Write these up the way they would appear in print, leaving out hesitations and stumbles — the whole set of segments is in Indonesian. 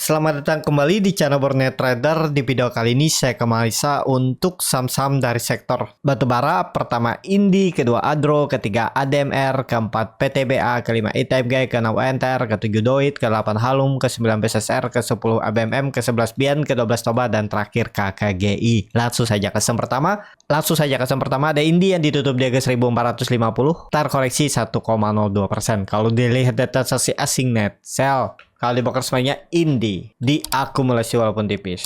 Selamat datang kembali di channel Bornet Trader. Di video kali ini saya ke Malaysia untuk saham-saham dari sektor batubara. Pertama Indi, kedua Adro, ketiga ADMR, keempat PTBA, kelima ITMG, keenam UNTR, ketujuh Doit, ke-8 Halum, ke-9 BSSR, ke-10 ABMM, ke-11 Bian, ke-12 Toba, dan terakhir KKGI. Langsung saja ke saham pertama. Ada Indi yang ditutup di harga 1450, terkoreksi 1,02%. Kalau dilihat data sesi asing net sell. Kalau di broker semuanya Indi diakumulasi walaupun tipis.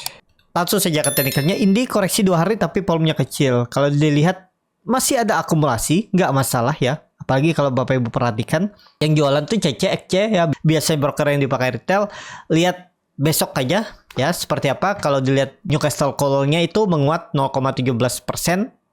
Langsung saja ke teknikalnya. Indi koreksi 2 hari tapi volumenya kecil. Kalau dilihat masih ada akumulasi, nggak masalah ya. Apalagi kalau Bapak Ibu perhatikan yang jualan tuh CCXC ya. Biasanya broker yang dipakai retail. Lihat besok aja ya seperti apa. Kalau dilihat Newcastle Coal-nya itu menguat 0,17%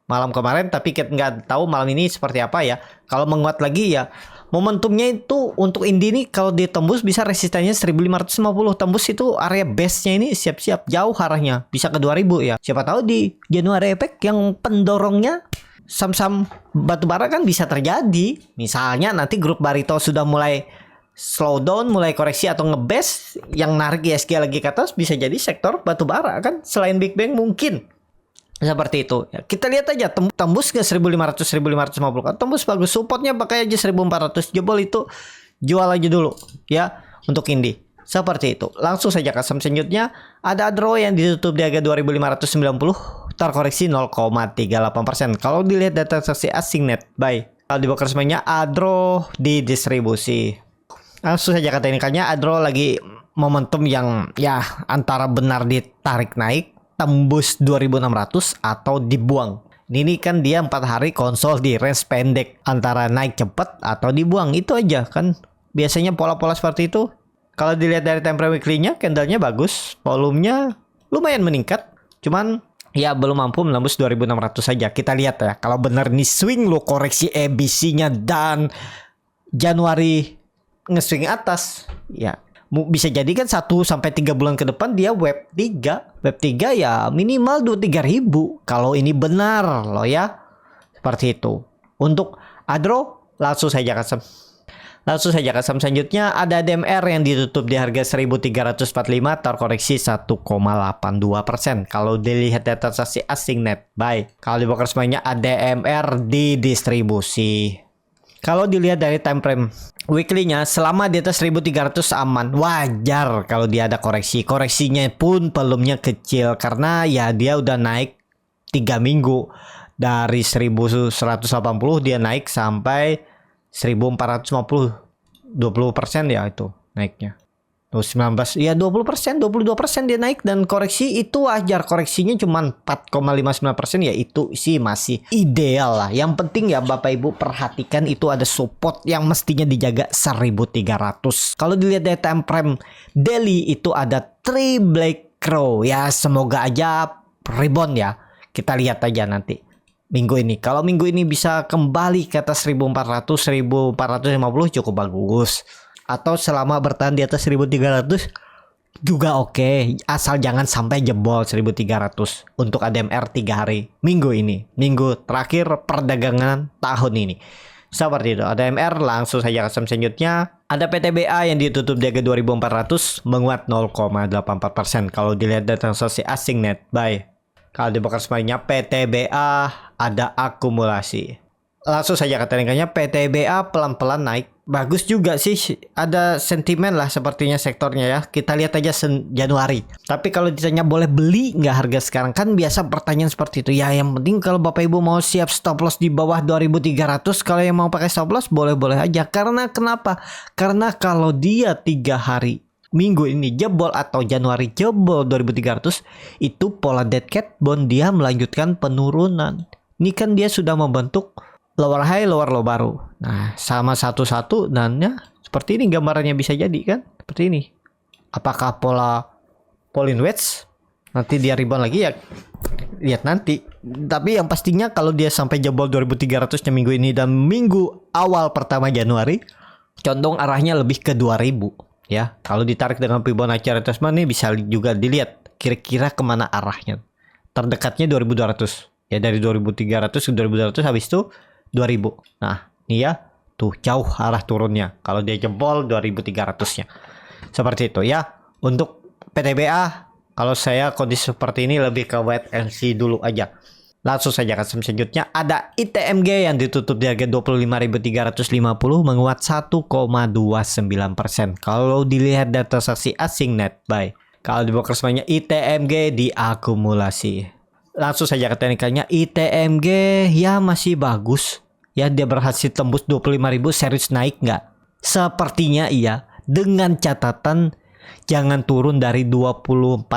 malam kemarin, tapi kita nggak tahu malam ini seperti apa ya. Kalau menguat lagi ya momentumnya itu untuk Indi ini kalau ditembus bisa resistannya 1550. Tembus itu area base-nya ini siap-siap jauh arahnya. Bisa ke 2000 ya. Siapa tahu di January Effect yang pendorongnya saham-saham batubara kan bisa terjadi. Misalnya nanti grup Barito sudah mulai slow down, mulai koreksi atau ngebase, yang narik ISG lagi ke atas, bisa jadi sektor batubara kan. Selain Big Bang mungkin seperti itu ya, kita lihat aja tembus ke 1500 1550. Tembus bagus, supportnya pakai aja 1400, jebol itu jual aja dulu ya untuk Indi. Seperti itu. Langsung saja ke saham selanjutnya. Ada Adro yang ditutup di harga 2590, terkoreksi 0,38%. Kalau dilihat data transaksi asing net buy, kalau di broker semuanya Adro di distribusi. Langsung saja ke teknikalnya. Adro lagi momentum yang ya antara benar ditarik naik, tembus 2600 atau dibuang. Ini kan dia 4 hari konsol di range pendek antara naik cepat atau dibuang. Itu aja kan biasanya pola-pola seperti itu. Kalau dilihat dari time frame weekly-nya, candle-nya bagus, volumenya lumayan meningkat, cuman ya belum mampu menembus 2600 saja. Kita lihat ya, kalau benar nih swing lo koreksi ABC-nya dan Januari nge-swing atas ya bisa jadi kan 1 sampai 3 bulan ke depan dia web 3 ya minimal 2-3 ribu kalau ini benar loh ya. Seperti itu. Untuk Adro langsung saja ke saham selanjutnya. Ada DMR yang ditutup di harga 1345, terkoreksi 1,82%. Kalau dilihat data transaksi asing net buy, kalau di broker semuanya ADMR di distribusi. Kalau dilihat dari time frame weekly-nya, selama di atas 1300 aman. Wajar kalau dia ada koreksi. Koreksinya pun volumenya kecil karena ya dia udah naik 3 minggu. Dari 1180 dia naik sampai 1450. 20% ya itu naiknya. 19 ya 20%, 22% dia naik, dan koreksi itu wajar. Koreksinya cuma 4,59% ya, itu sih masih ideal lah. Yang penting ya Bapak Ibu perhatikan itu ada support yang mestinya dijaga 1300. Kalau dilihat dari time frame daily itu ada 3 Black Crow ya, semoga aja rebound ya. Kita lihat aja nanti minggu ini. Kalau minggu ini bisa kembali ke atas 1400, 1450 cukup bagus. Atau selama bertahan di atas 1300 juga oke. Asal jangan sampai jebol 1300 untuk ADMR 3 hari minggu ini, minggu terakhir perdagangan tahun ini. Seperti itu. ADMR langsung saja ke saham selanjutnya. Ada PTBA yang ditutup di harga 2400, menguat 0,84%. Kalau dilihat data transaksi asing net buy, kalau di broker semuanya PTBA ada akumulasi. Langsung saja ke teknikalnya. PTBA pelan-pelan naik. Bagus juga sih, ada sentimen lah sepertinya sektornya ya. Kita lihat aja Januari. Tapi kalau ditanya boleh beli nggak harga sekarang, kan biasa pertanyaan seperti itu ya. Yang penting kalau Bapak Ibu mau siap stop loss di bawah 2300, kalau yang mau pakai stop loss boleh-boleh aja. Karena kenapa? Karena kalau dia 3 hari minggu ini jebol atau Januari jebol 2300, itu pola dead cat bond dia melanjutkan penurunan. Ini kan dia sudah membentuk lower high, lower low baru. Nah, sama satu-satu dan ya seperti ini gambarannya bisa jadi kan? Seperti ini. Apakah pola Pauline wedge? Nanti dia rebound lagi ya. Lihat nanti. Tapi yang pastinya kalau dia sampai jebol 2300-nya minggu ini dan minggu awal pertama Januari, condong arahnya lebih ke 2000 ya. Kalau ditarik dengan Fibonacci retracement ini bisa juga dilihat kira-kira kemana arahnya. Terdekatnya 2200. Ya dari 2300 ke 2200, habis itu 2000. Nah, ini ya, tuh jauh arah turunnya. Kalau dia jebol 2300-nya. Seperti itu ya. Untuk PTBA, kalau saya kondisi seperti ini lebih ke wait and see dulu aja. Langsung saja ke selanjutnya ada ITMG yang ditutup di harga 25.350 menguat 1,29%. Kalau dilihat data transaksi asing net buy. Kalau di brokers banyak ITMG diakumulasi. Langsung saja ke teknikalnya, ITMG ya masih bagus. Ya dia berhasil tembus 25.000, serius naik nggak? Sepertinya iya. Dengan catatan jangan turun dari 24.800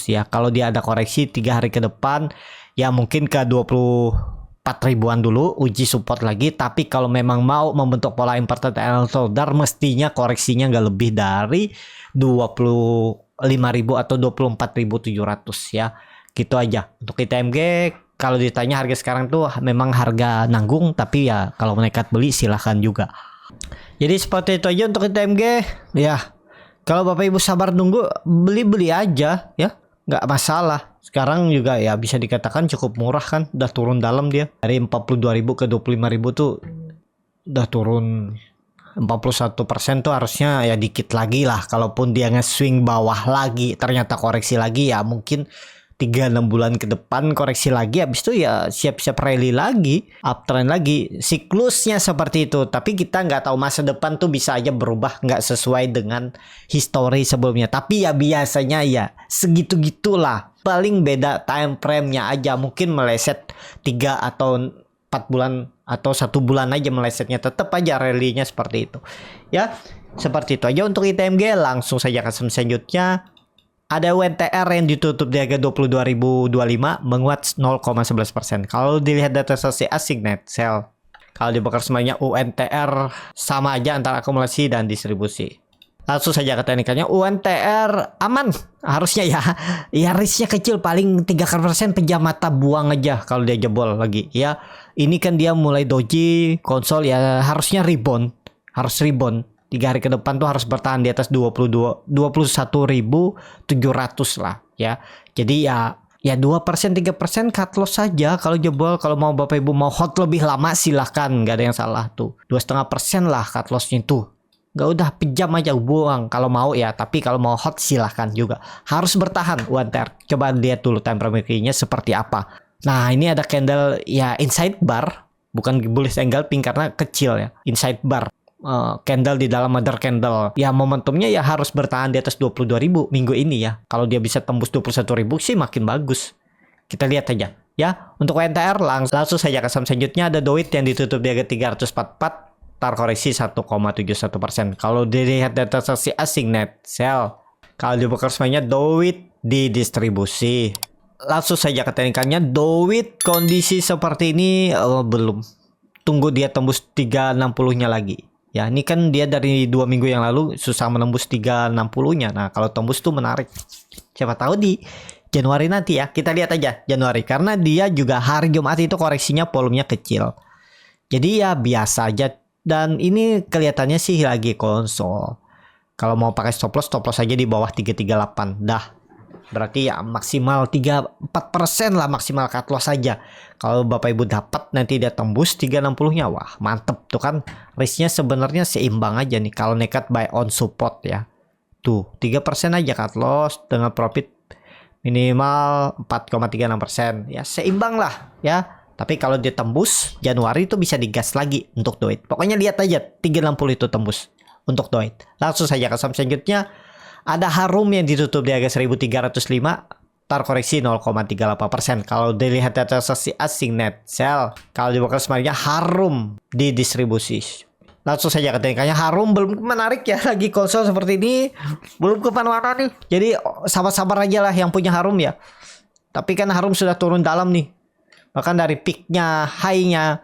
ya. Kalau dia ada koreksi 3 hari ke depan ya mungkin ke 24 ribuan dulu uji support lagi. Tapi kalau memang mau membentuk pola important and shoulder mestinya koreksinya nggak lebih dari 25.000 atau 24.700 ya. Gitu aja untuk ITMG. Kalau ditanya harga sekarang tuh memang harga nanggung, tapi ya kalau nekat beli silahkan juga. Jadi seperti itu aja untuk ITMG ya. Kalau Bapak Ibu sabar nunggu, beli aja ya, nggak masalah. Sekarang juga ya bisa dikatakan cukup murah kan, udah turun dalam dia dari 42.000 ke 25.000 tuh udah turun 41% tuh, harusnya ya dikit lagi lah. Kalaupun dia nge-swing bawah lagi, ternyata koreksi lagi ya mungkin 3-6 bulan ke depan koreksi lagi, habis itu ya siap-siap rally lagi, uptrend lagi, siklusnya seperti itu. Tapi kita nggak tahu masa depan tuh bisa aja berubah nggak sesuai dengan histori sebelumnya. Tapi ya biasanya ya segitu-gitulah, paling beda time frame-nya aja, mungkin meleset 3 atau 4 bulan atau 1 bulan aja melesetnya, tetap aja rally-nya seperti itu ya. Seperti itu aja untuk ITMG. Langsung saja ke selanjutnya. Ada UNTR yang ditutup di harga 22.025 menguat 0,11%. Kalau dilihat data transaksi asing net sell, kalau di broker semuanya UNTR sama aja antara akumulasi dan distribusi. Langsung saja ke teknikalnya, UNTR aman harusnya ya. Ya risknya kecil, paling 3% pejam mata buang aja kalau dia jebol lagi ya. Ini kan dia mulai doji konsol ya, harusnya rebound, harus rebound. 3 hari ke depan tuh harus bertahan di atas 21.700 lah ya. Jadi ya 2% 3% cut loss saja kalau jebol. Kalau mau Bapak Ibu mau hot lebih lama silahkan, nggak ada yang salah tuh. 2,5% lah cut lossnya tuh. Nggak, udah pejam aja buang kalau mau ya. Tapi kalau mau hot silahkan juga. Harus bertahan UNTR. Coba lihat dulu time frame nya seperti apa. Nah ini ada candle ya inside bar, bukan bullish engulfing karena kecil ya. Inside bar. Candle di dalam mother candle ya, momentumnya ya harus bertahan di atas 22.000 minggu ini ya. Kalau dia bisa tembus 21.000 sih makin bagus. Kita lihat aja ya. Untuk NTR langsung saja ke saham selanjutnya. Ada Doit yang ditutup di harga 344, terkoreksi 1,71%. Kalau dilihat data transaksi asing net sell, kalau di broker semuanya Doit di distribusi. Langsung saja ke teknikalnya, Doit kondisi seperti ini belum, tunggu dia tembus 360 nya lagi. Ya ini kan dia dari 2 minggu yang lalu susah menembus 360-nya. Nah kalau tembus tuh menarik. Siapa tahu di Januari nanti ya. Kita lihat aja Januari. Karena dia juga hari Jumat itu koreksinya volumenya kecil. Jadi ya biasa aja. Dan ini kelihatannya sih lagi konsol. Kalau mau pakai stop loss aja di bawah 338. Dah. Berarti ya maksimal 3-4% lah maksimal cut loss saja. Kalau Bapak Ibu dapat nanti dia tembus 360-nya, wah mantep tuh kan. Risknya sebenarnya seimbang aja nih kalau nekat buy on support ya. Tuh 3% aja cut loss dengan profit minimal 4,36%. Ya seimbang lah ya. Tapi kalau dia tembus Januari itu bisa digas lagi untuk Doit. Pokoknya lihat aja 360 itu tembus untuk Doit. Langsung saja ke saham selanjutnya. Ada Harum yang ditutup di harga 1.305, terkoreksi 0,38%. Kalau dilihat data transaksi asing net sell, kalau di broker semuanya Harum di distribusi. Langsung saja ke teknikalnya, Harum belum menarik ya, lagi konsol seperti ini, belum kemana-mana nih. Jadi sabar-sabar aja lah yang punya Harum ya. Tapi kan Harum sudah turun dalam nih. Bahkan dari peaknya, high-nya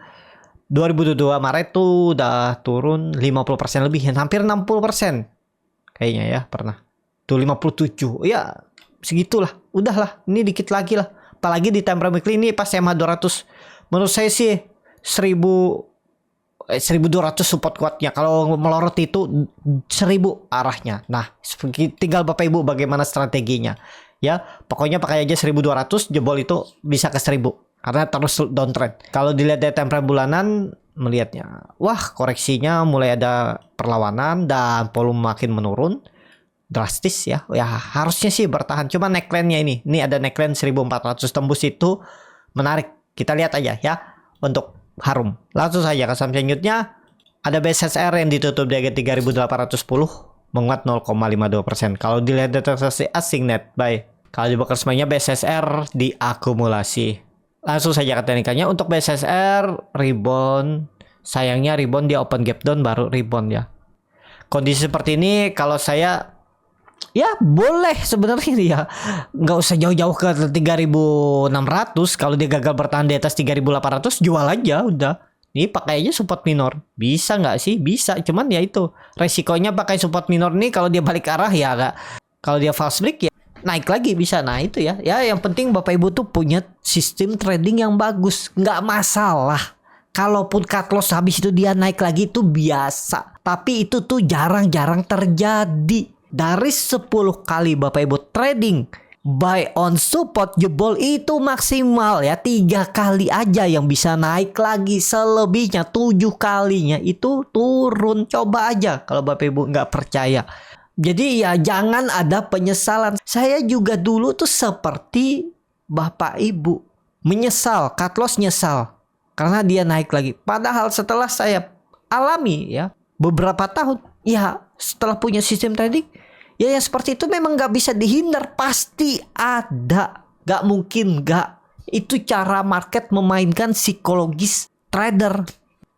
2022 Maret tuh udah turun 50% lebih, hampir 60%. Kayaknya ya pernah. Tuh 57. Ya segitulah. Udahlah. Ini dikit lagi lah. Apalagi di time frame weekly ini pas SMA 200. Menurut saya sih 1200 support kuatnya. Kalau melorot itu 1000 arahnya. Nah, tinggal Bapak Ibu bagaimana strateginya. Ya, pokoknya pakai aja 1200, jebol itu bisa ke 1000. Karena terus downtrend. Kalau dilihat dari time frame bulanan, melihatnya, wah koreksinya mulai ada perlawanan dan volume makin menurun. drastis ya. Ya harusnya sih bertahan. Cuma neckline-nya ini ada neckline 1400 tembus itu menarik. Kita lihat aja ya untuk harum. Langsung saja ke saham selanjutnya. Ada BSSR yang ditutup di harga 3810 menguat 0,52%. Kalau dilihat dari transaksi asing net buy, kalau di broker semuanya BSSR diakumulasi. Langsung saja ke teknikalnya untuk BSSR rebound. Sayangnya rebound dia open gap down baru rebound ya. Kondisi seperti ini kalau saya ya boleh sebenarnya ya, nggak usah jauh-jauh ke 3600. Kalau dia gagal bertahan di atas 3800 jual aja udah. Ini pakai aja support minor. Bisa nggak sih? Bisa. Cuman ya itu resikonya pakai support minor nih kalau dia balik arah ya agak. Kalau dia false break ya naik lagi bisa. Nah itu ya. Ya yang penting Bapak Ibu tuh punya sistem trading yang bagus. Nggak masalah. Kalaupun cut loss habis itu dia naik lagi itu biasa. Tapi itu tuh jarang-jarang terjadi. Dari 10 kali Bapak Ibu trading buy on support jebol itu maksimal ya 3 kali aja yang bisa naik lagi. Selebihnya 7 kalinya itu turun. Coba aja kalau Bapak Ibu nggak percaya. Jadi ya jangan ada penyesalan. Saya juga dulu tuh seperti Bapak Ibu menyesal, cut loss nyesal karena dia naik lagi. Padahal setelah saya alami ya beberapa tahun ya setelah punya sistem trading ya yang seperti itu memang nggak bisa dihindar, pasti ada, nggak mungkin nggak. Itu cara market memainkan psikologis trader.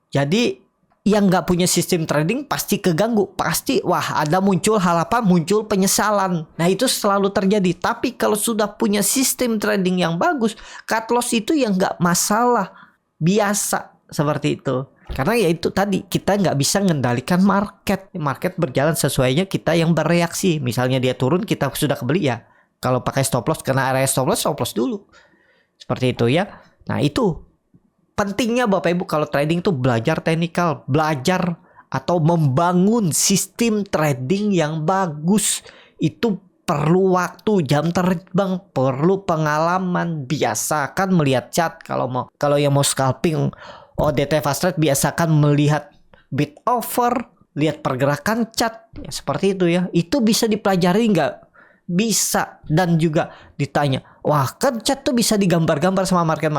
Jadi yang nggak punya sistem trading pasti keganggu, pasti wah ada muncul harapan, muncul penyesalan. Nah itu selalu terjadi. Tapi kalau sudah punya sistem trading yang bagus, cut loss itu yang nggak masalah, biasa seperti itu. Karena ya itu tadi kita nggak bisa mengendalikan market. Market berjalan sesuainya kita yang bereaksi. Misalnya dia turun kita sudah kebeli ya. Kalau pakai stop loss karena area stop loss dulu. Seperti itu ya. Nah itu pentingnya Bapak Ibu kalau trading tuh belajar teknikal, belajar atau membangun sistem trading yang bagus. Itu perlu waktu, jam terbang, perlu pengalaman. Biasakan melihat chart kalau yang mau scalping ODT fast trade biasakan melihat bid offer, lihat pergerakan chart ya, seperti itu ya. Itu bisa dipelajari nggak? Bisa. Dan juga ditanya, wah kan chart tuh bisa digambar-gambar sama market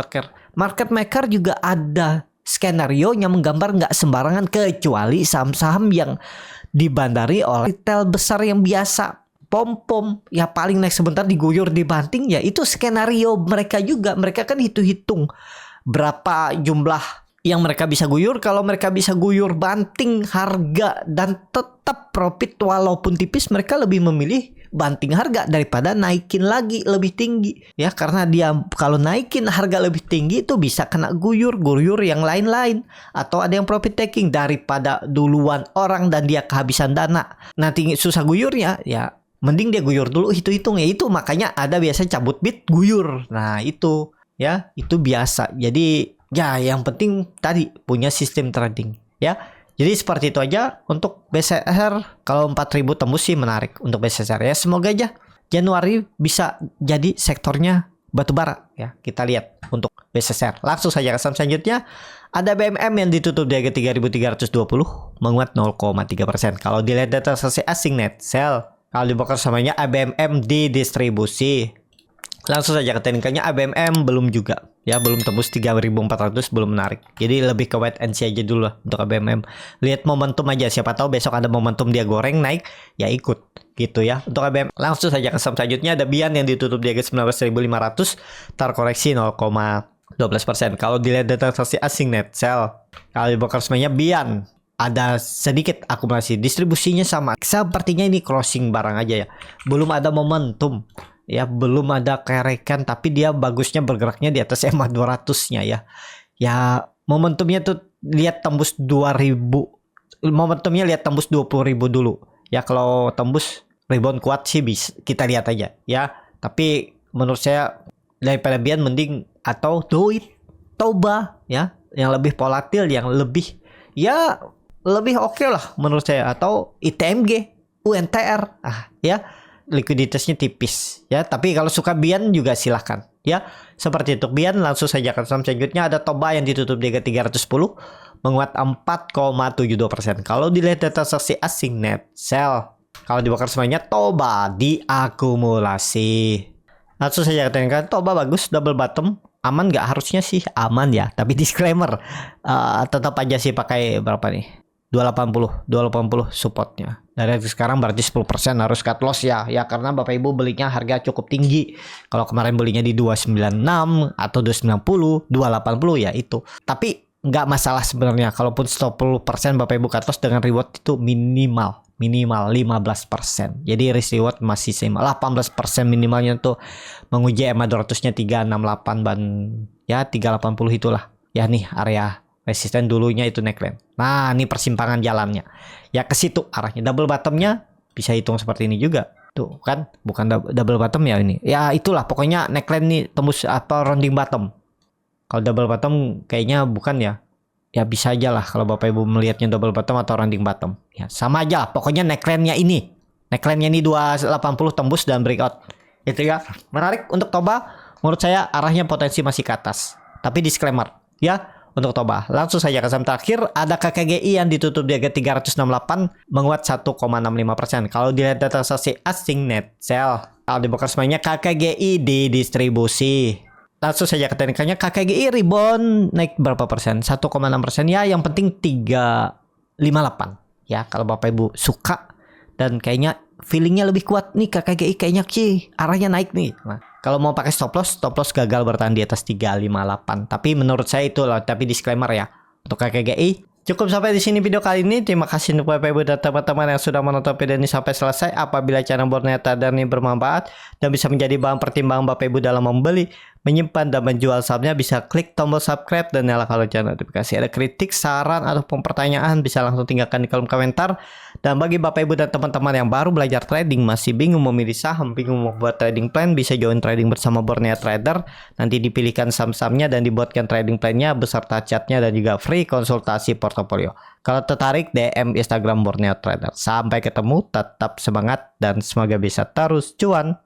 maker juga ada skenario yang menggambar nggak sembarangan, kecuali saham-saham yang dibandari oleh retail besar yang biasa pom-pom ya, paling naik sebentar diguyur dibanting ya, itu skenario mereka juga. Mereka kan hitung-hitung berapa jumlah yang mereka bisa guyur. Kalau mereka bisa guyur banting harga dan tetap profit walaupun tipis, mereka lebih memilih banting harga daripada naikin lagi lebih tinggi ya. Karena dia kalau naikin harga lebih tinggi itu bisa kena guyur yang lain-lain, atau ada yang profit taking daripada duluan orang dan dia kehabisan dana nanti susah guyurnya ya. Mending dia guyur dulu, hitung-hitung ya. Itu makanya ada biasa cabut bid guyur. Nah itu ya, itu biasa. Jadi ya yang penting tadi punya sistem trading ya. Jadi seperti itu aja untuk BSSR. Kalau 4000 tembus sih menarik untuk BSSR ya. Semoga aja Januari bisa jadi sektornya batubara ya. Kita lihat untuk BSSR. Langsung saja ke saham selanjutnya. Ada BMM yang ditutup di harga 3320 menguat 0,3%. Kalau dilihat data transaksi asing net sell, kalau di broker samanya ABMM didistribusi. Langsung saja ke teknikalnya, ABMM belum juga ya, belum tembus 3400, belum menarik. Jadi lebih ke wait and see aja dulu lah untuk ABMM. Lihat momentum aja, siapa tahu besok ada momentum dia goreng naik ya ikut gitu ya untuk ABMM. Langsung saja ke saham selanjutnya, ada Bian yang ditutup di harga 19.500 terkoreksi 0,12%. Kalau dilihat data transaksi asing net sell, kalau di broker semuanya Bian ada sedikit akumulasi, distribusinya sama. Sepertinya ini crossing barang aja ya, belum ada momentum ya, belum ada kerekan, tapi dia bagusnya bergeraknya di atas EMA 200-nya ya. Ya momentumnya tuh lihat tembus 2000. Momentumnya lihat tembus 20.000 dulu. Ya kalau tembus rebound kuat sih bisa, kita lihat aja ya. Tapi menurut saya daripada Bian mending atau Doit, Toba ya, yang lebih volatil, yang lebih ya lebih oke lah menurut saya, atau ITMG, UNTR ya. Likuiditasnya tipis ya, tapi kalau suka Bian juga silahkan ya. Seperti itu Bian. Langsung saja ke saham selanjutnya, ada Toba yang ditutup di 310 menguat 4,72%. Kalau dilihat data transaksi asing net sell, Kalau dibakar semuanya, Toba diakumulasi. Langsung saja katakan Toba bagus, double bottom. Aman nggak? Harusnya sih aman ya. Tapi disclaimer, tetap aja sih pakai berapa nih? 280 supportnya. Dari sekarang berarti 10% harus cut loss ya. Ya karena Bapak Ibu belinya harga cukup tinggi. Kalau kemarin belinya di 296 atau 290, 280 ya itu. Tapi nggak masalah sebenarnya. Kalaupun 10% Bapak Ibu cut loss dengan reward itu minimal 15%. Jadi risk reward masih sama. 18% minimalnya tuh menguji EMA 200-nya 368 ban ya 380 itulah. Ya nih area resisten dulunya itu neckline. Nah, ini persimpangan jalannya. Ya ke situ arahnya. Double bottomnya bisa hitung seperti ini juga. Tuh kan, bukan double bottom ya ini. Ya itulah pokoknya neckline nih tembus atau rounding bottom. Kalau double bottom kayaknya bukan ya. Ya bisa aja lah kalau Bapak Ibu melihatnya double bottom atau rounding bottom. Ya sama aja. Pokoknya neckline-nya ini. Neckline-nya ini 280 tembus dan breakout. Itu ya. Menarik untuk Toba. Menurut saya arahnya potensi masih ke atas. Tapi disclaimer ya. Untuk Toba, langsung saja ke saham terakhir, ada KKGI yang ditutup di harga 368, menguat 1,65%. Kalau dilihat data transaksi asing net sell, kalau dibongkar semuanya KKGI di distribusi. Langsung saja ke teknikalnya, KKGI rebound naik berapa persen? 1,6% ya, yang penting 358. Ya, kalau Bapak Ibu suka dan kayaknya feelingnya lebih kuat nih KKGI kayaknya sih arahnya naik nih. Nah, kalau mau pakai stop loss gagal bertahan di atas 358. Tapi menurut saya itu lah, tapi disclaimer ya. Untuk KKGI, cukup sampai di sini video kali ini. Terima kasih untuk Bapak Ibu dan teman-teman yang sudah menonton video ini sampai selesai. Apabila channel Borneo Trader ini bermanfaat dan bisa menjadi bahan pertimbangan Bapak Ibu dalam membeli, menyimpan dan menjual sahamnya, bisa klik tombol subscribe dan nyalakan lonceng notifikasi. Ada kritik, saran ataupun pertanyaan bisa langsung tinggalkan di kolom komentar. Dan bagi Bapak Ibu dan teman-teman yang baru belajar trading, masih bingung memilih saham, bingung membuat trading plan, bisa join trading bersama Borneo Trader. Nanti dipilihkan saham-sahamnya dan dibuatkan trading plan-nya beserta chatnya dan juga free konsultasi portofolio. Kalau tertarik, DM Instagram Borneo Trader. Sampai ketemu, tetap semangat dan semoga bisa terus cuan.